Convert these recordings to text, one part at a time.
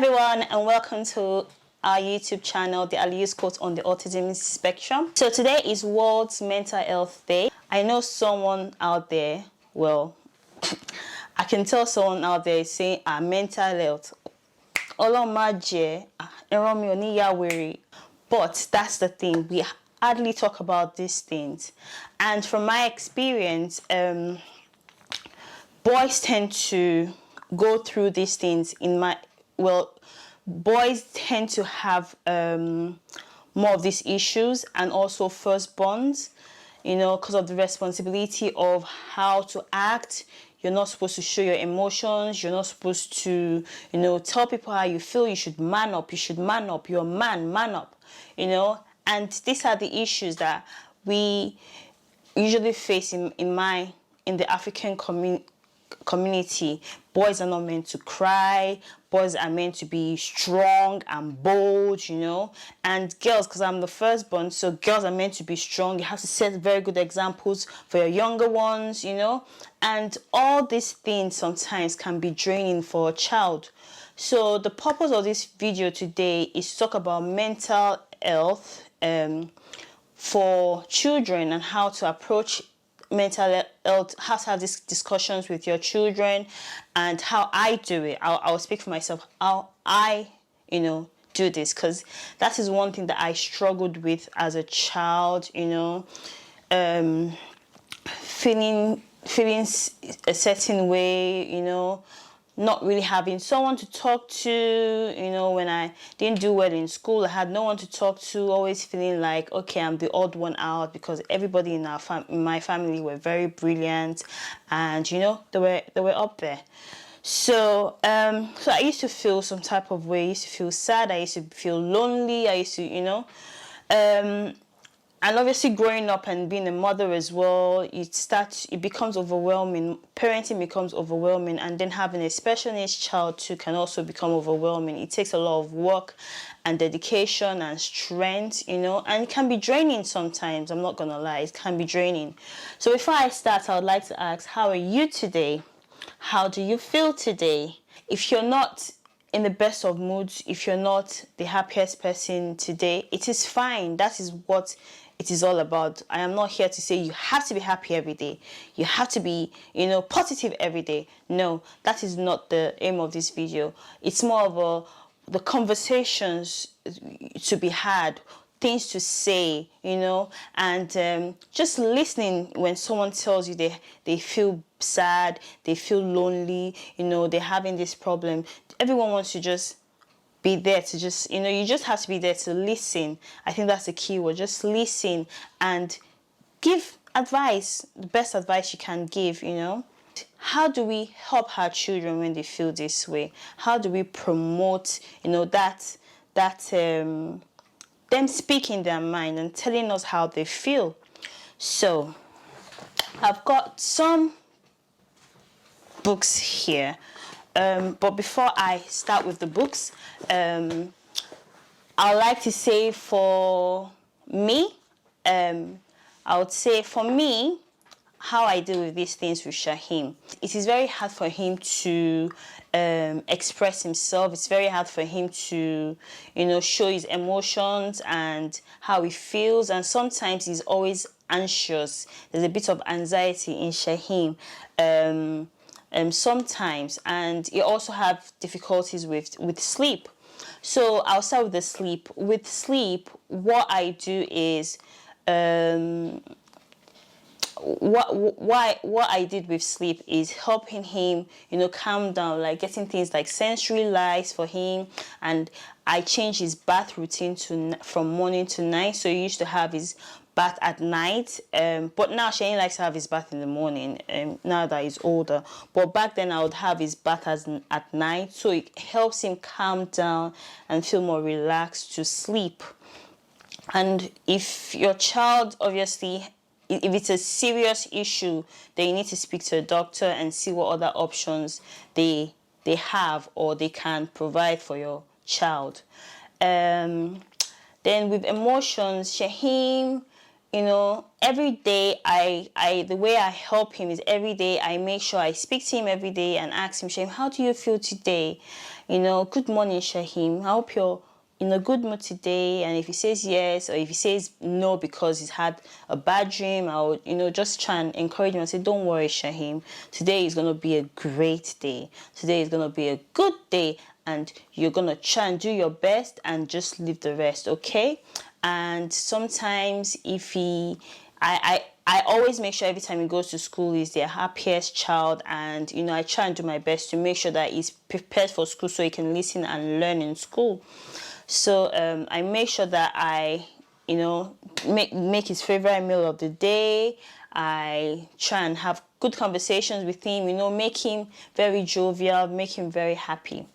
everyone, and welcome to our YouTube channel, the Aliyu's Quote on the Autism Spectrum. So today is World's Mental Health Day. I know someone out there, well, I can tell someone out there is saying mental health. But that's the thing, we hardly talk about these things. And from my experience, boys tend to go through these things boys tend to have more of these issues, and also firstborns, because of the responsibility of how to act. You're not supposed to show your emotions. You're not supposed to, tell people how you feel. You should man up. You should man up. You're a man, man up, And these are the issues that we usually face in the African community. Boys are not meant to cry. Boys are meant to be strong and bold, and girls, because I'm the firstborn, so girls are meant to be strong. You have to set very good examples for your younger ones, and all these things sometimes can be draining for a child. So the purpose of this video today is to talk about mental health for children, and how to approach mental health, how to have these discussions with your children, and how I do it. I'll speak for myself, how I, do this, because that is one thing that I struggled with as a child, feeling a certain way, not really having someone to talk to, when I didn't do well in school, I had no one to talk to, always feeling like, okay, I'm the odd one out, because everybody in my family were very brilliant, and, they were up there. So, so I used to feel some type of way. I used to feel sad. I used to feel lonely. I used to, and obviously growing up and being a mother as well, it becomes overwhelming. Parenting becomes overwhelming, and then having a special needs child too can also become overwhelming. It takes a lot of work and dedication and strength, and it can be draining sometimes. I'm not going to lie, it can be draining. So before I start, I would like to ask, how are you today? How do you feel today? If you're not in the best of moods, if you're not the happiest person today, it is fine. That is what it is all about. I am not here to say you have to be happy every day. You have to be, positive every day. No, that is not the aim of this video. It's more of the conversations to be had, things to say, and just listening when someone tells you they feel sad, they feel lonely, they're having this problem. Everyone wants to just be there to just, you just have to be there to listen. I think that's the key word. Just listen and give advice, the best advice you can give, How do we help our children when they feel this way? How do we promote, them speaking their mind and telling us how they feel? So I've got some books here. But before I start with the books, I'd like to say for me, I would say for me, how I deal with these things with Shaheem. It is very hard for him to express himself. It's very hard for him to, show his emotions and how he feels. And sometimes he's always anxious. There's a bit of anxiety in Shaheem. Sometimes, and he also have difficulties with sleep. So I'll start with the sleep. With sleep, what I do is what I did with sleep is helping him, calm down, like getting things like sensory lights for him, and I changed his bath routine from morning to night. So he used to have his bath at night, but now Shane likes to have his bath in the morning, now that he's older. But back then I would have his bath at night, so it helps him calm down and feel more relaxed to sleep. And if your child, obviously, if it's a serious issue, then you need to speak to a doctor and see what other options they have or they can provide for your child. Then with emotions, Shaheem, you know, every day the way I help him is every day I make sure I speak to him every day and ask him, Shaheem, how do you feel today? You know, good morning, Shaheem. I hope you're in a good mood today. And if he says yes, or if he says no because he's had a bad dream, I would, you know, just try and encourage him and say, don't worry, Shaheem. Today is going to be a great day. Today is going to be a good day. And you're going to try and do your best and just leave the rest, okay? And sometimes if I always make sure every time he goes to school he's their happiest child, and you know, I try and do my best to make sure that he's prepared for school so he can listen and learn in school. So I make sure that I, you know, make his favorite meal of the day. I try and have good conversations with him, you know, make him very jovial, make him very happy.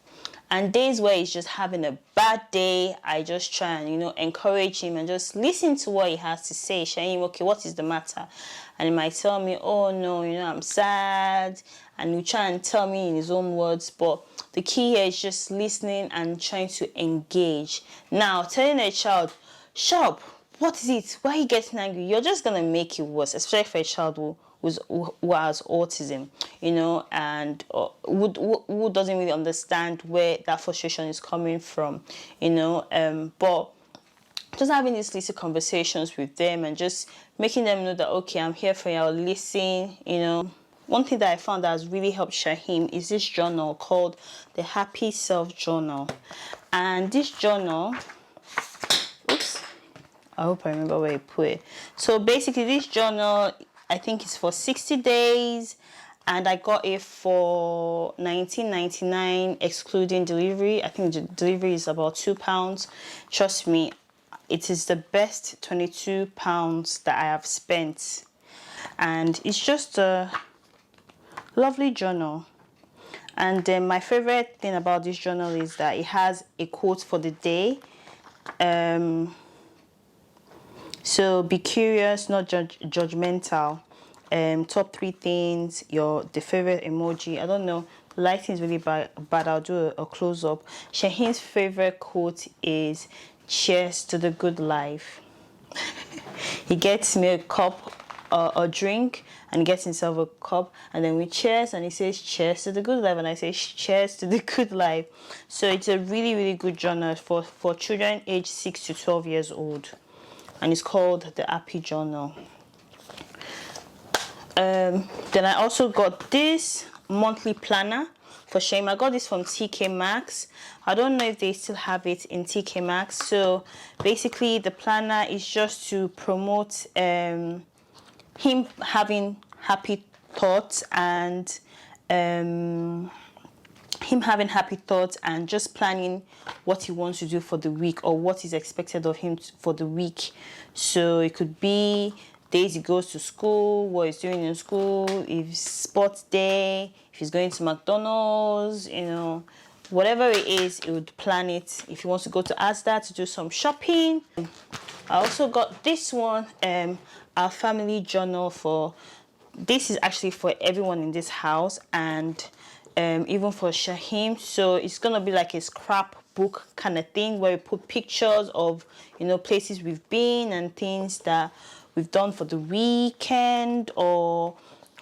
And days where he's just having a bad day, I just try and, you know, encourage him and just listen to what he has to say. Shaheem, okay, what is the matter? And he might tell me, oh no, you know, I'm sad. And he'll try and tell me in his own words. But the key here is just listening and trying to engage. Now, telling a child, shut up, what is it? Why are you getting angry? You're just going to make it worse, especially for a child who has autism, you know, and who doesn't really understand where that frustration is coming from, you know. But just having these little conversations with them and just making them know that, okay, I'm here for you, I'll listen, you know. One thing that I found that has really helped Shaheem is this journal called the Happy Self Journal. And this journal, oops, I hope I remember where I put it. So basically this journal, I think it's for 60 days, and I got it for $19.99 excluding delivery. I think the delivery is about £2. Trust me, it is the best £22 that I have spent. And it's just a lovely journal. And then my favorite thing about this journal is that it has a quote for the day. So be curious, not judgmental. Top 3 things, the favorite emoji. I don't know, lighting is really bad. I'll do a close-up. Shaheem's favorite quote is, cheers to the good life. He gets me a cup, a drink, and he gets himself a cup, and then we cheers, and he says, cheers to the good life, and I say, cheers to the good life. So it's a really, really good journal for children aged 6 to 12 years old. And it's called the Happy Journal. Then I also got this monthly planner for Shaheem. I got this from TKmax. I don't know if they still have it in TKmax. So basically the planner is just to promote him having happy thoughts and just planning what he wants to do for the week or what is expected of him for the week. So it could be days he goes to school, what he's doing in school, if it's sports day, if he's going to McDonald's, you know, whatever it is, he would plan it. If he wants to go to Asda to do some shopping. I also got this one, our family journal this is actually for everyone in this house, and even for Shaheem. So it's gonna be like a scrapbook kind of thing where we put pictures of, you know, places we've been and things that we've done for the weekend, or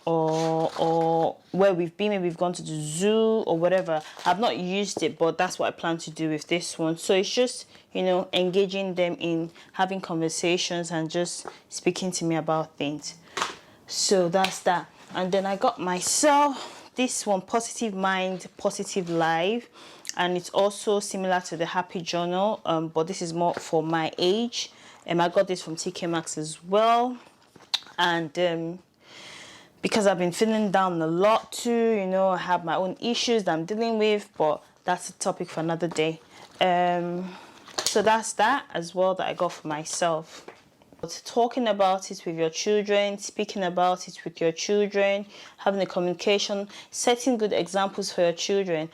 where we've been. Maybe we've gone to the zoo or whatever. I've not used it, but that's what I plan to do with this one. So it's just, you know, engaging them in having conversations and just speaking to me about things. So that's that. And then I got myself this one, Positive Mind, Positive Life, and it's also similar to the Happy Journal, but this is more for my age. I got this from TKmax as well, and because I've been feeling down a lot too, you know, I have my own issues that I'm dealing with, but that's a topic for another day. So that's that as well that I got for myself. Talking about it with your children, speaking about it with your children, having a communication, setting good examples for your children.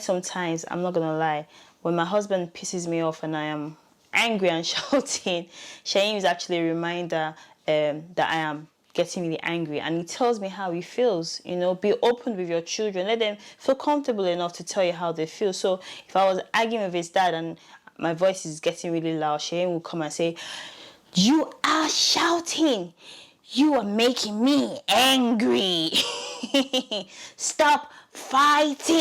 Sometimes, I'm not gonna lie, when my husband pisses me off and I am angry and shouting, Shaheem is actually a reminder that I am getting really angry, and he tells me how he feels. You know, be open with your children, let them feel comfortable enough to tell you how they feel. So if I was arguing with his dad and my voice is getting really loud, Shaheem will come and say, You are shouting. You are making me angry. Stop fighting.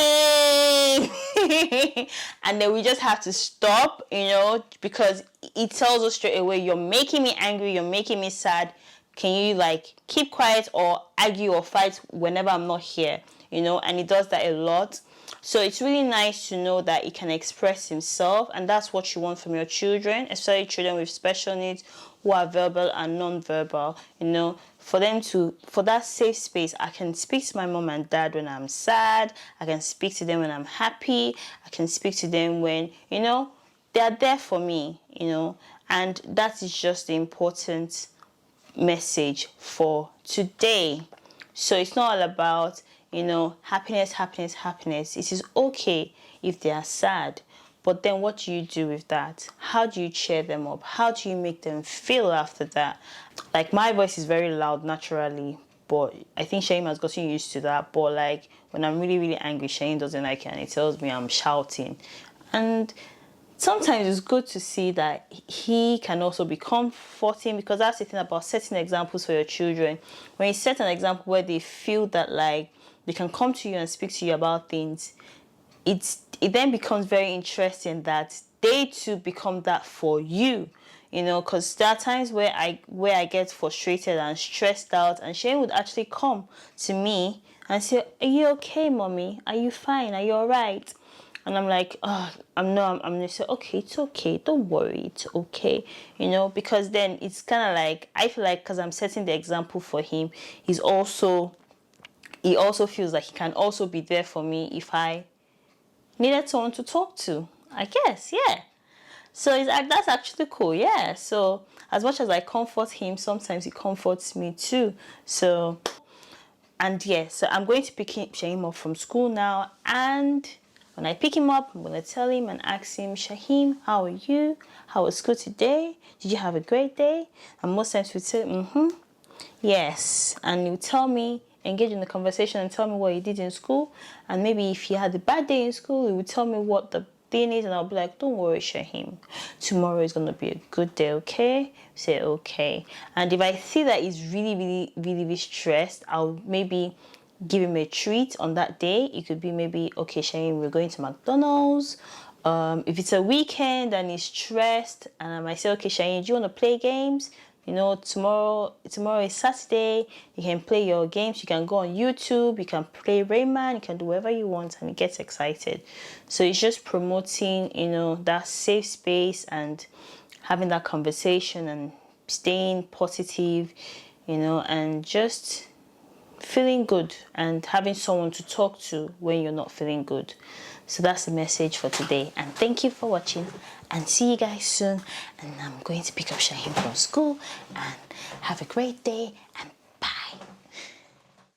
And then we just have to stop, because it tells us straight away, you're making me angry, you're making me sad. Can you like keep quiet or argue or fight whenever I'm not here? And it does that a lot. So it's really nice to know that he can express himself, and that's what you want from your children, especially children with special needs who are verbal and non-verbal. For that safe space. I can speak to my mom and dad when I'm sad. I can speak to them when I'm happy. I can speak to them when, they are there for me, and that is just the important message for today. So it's not all about, happiness. It is okay if they are sad, but then what do you do with that? How do you cheer them up? How do you make them feel after that? Like, my voice is very loud naturally, but I think Shane has gotten used to that. But like, when I'm really, really angry, Shane doesn't like it, and he tells me I'm shouting. And sometimes it's good to see that he can also be comforting, because that's the thing about setting examples for your children. When you set an example where they feel that like they can come to you and speak to you about things, it then becomes very interesting that they too become that for you. Because there are times where I get frustrated and stressed out, and Shane would actually come to me and say, "Are you okay, mommy? Are you fine? Are you all right?" And I'm like, "Oh, I'm gonna say, okay, it's okay. Don't worry, it's okay." Because then it's kind of like, I feel like, because I'm setting the example for him, he also feels like he can also be there for me if I needed someone to talk to, I guess. Yeah. So that's actually cool. Yeah. So as much as I comfort him, sometimes he comforts me too. So, and yeah, so I'm going to pick Shahim up from school now, and when I pick him up, I'm going to tell him and ask him, "Shahim, how are you? How was school today? Did you have a great day?" And most times he'd say, yes. And he'll tell me, engage in the conversation and tell me what he did in school. And maybe if he had a bad day in school, he would tell me what the thing is, and I'll be like, "Don't worry, Shahim. Tomorrow is going to be a good day, okay?" Say, "Okay." And if I see that he's really, really, really, really stressed, I'll maybe give him a treat on that day. It could be maybe, "Okay, Shahim, we're going to McDonald's." If it's a weekend and he's stressed, and I might say, "Okay, Shahim, do you want to play games? Tomorrow is Saturday. You can play your games. You can go on YouTube. You can play Rayman. You can do whatever you want," and he gets excited. So it's just promoting, that safe space and having that conversation and staying positive, and just feeling good and having someone to talk to when you're not feeling good. So that's the message for today, and thank you for watching, and see you guys soon. And I'm going to pick up Shahim from school, and have a great day,